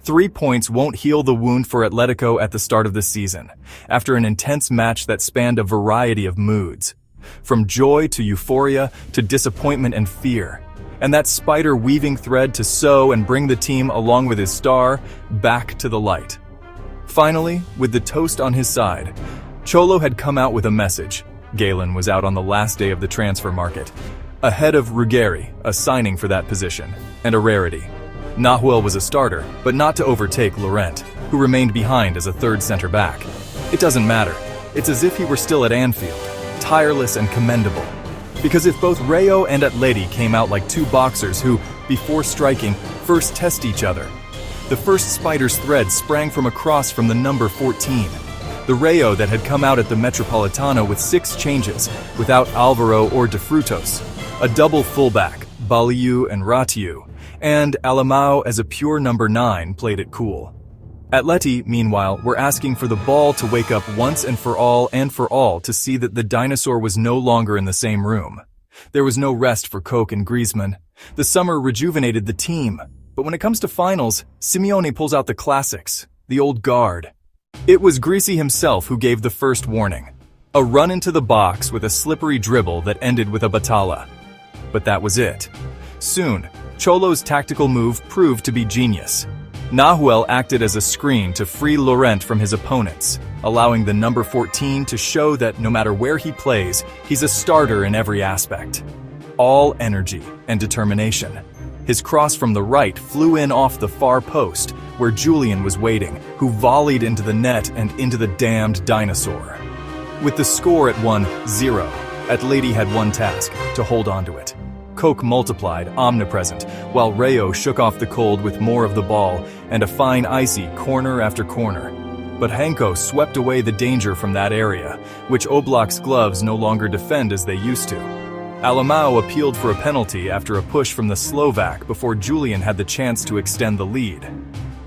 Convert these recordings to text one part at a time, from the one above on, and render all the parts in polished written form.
3 points won't heal the wound for Atlético at the start of the season, after an intense match that spanned a variety of moods. From joy to euphoria to disappointment and fear. And that spider weaving thread to sew and bring the team along with his star back to the light. Finally, with the toast on his side, Cholo had come out with a message. Galen was out on the last day of the transfer market, ahead of Ruggeri, a signing for that position, and a rarity. Nahuel was a starter, but not to overtake Llorente, who remained behind as a third center-back. It doesn't matter. It's as if he were still at Anfield, tireless and commendable. Because if both Rayo and Atleti came out like two boxers who, before striking, first test each other. The first spider's thread sprang from across from the number 14. The Rayo that had come out at the Metropolitano with 6 changes, without Alvaro or De Frutos, a double fullback, Baliu and Ratiu, and Alamao as a pure number 9 played it cool. Atleti, meanwhile, were asking for the ball to wake up once and for all to see that the dinosaur was no longer in the same room. There was no rest for Koke and Griezmann. The summer rejuvenated the team, but when it comes to finals, Simeone pulls out the classics, the old guard. It was Greasy himself who gave the first warning. A run into the box with a slippery dribble that ended with a batala. But that was it. Soon, Cholo's tactical move proved to be genius. Nahuel acted as a screen to free Llorente from his opponents, allowing the number 14 to show that no matter where he plays, he's a starter in every aspect. All energy and determination. His cross from the right flew in off the far post, where Julián was waiting, who volleyed into the net and into the damned dinosaur. With the score at 1-0, Atleti had one task, to hold on to it. Koke multiplied, omnipresent, while Rayo shook off the cold with more of the ball and a fine icy corner after corner. But Hanko swept away the danger from that area, which Oblak's gloves no longer defend as they used to. Alamao appealed for a penalty after a push from the Slovak before Julián had the chance to extend the lead.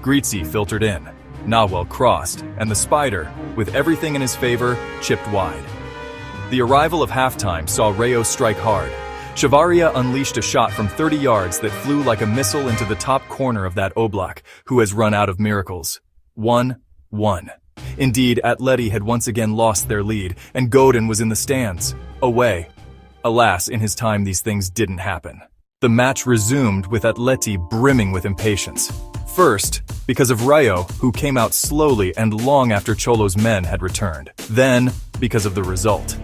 Greasy filtered in, Nahuel crossed, and the Spider, with everything in his favor, chipped wide. The arrival of halftime saw Rayo strike hard. Chavarría unleashed a shot from 30 yards that flew like a missile into the top corner of that Oblak, who has run out of miracles. 1-1. Indeed, Atleti had once again lost their lead, and Godin was in the stands, away. Alas, in his time these things didn't happen. The match resumed with Atleti brimming with impatience. First, because of Rayo, who came out slowly and long after Cholo's men had returned. Then, because of the result.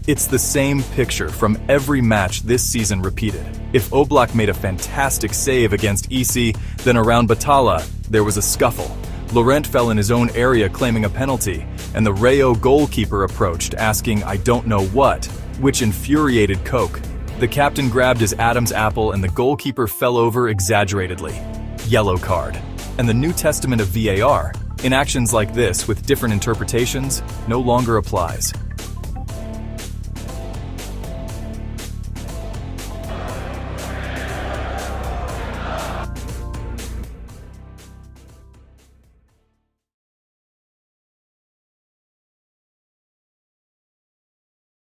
It's the same picture from every match this season repeated. If Oblak made a fantastic save against EC, then around Batala, there was a scuffle. Llorente fell in his own area claiming a penalty, and the Rayo goalkeeper approached asking I don't know what, which infuriated Koke. The captain grabbed his Adam's apple and the goalkeeper fell over exaggeratedly. Yellow card. And the New Testament of VAR, in actions like this with different interpretations, no longer applies.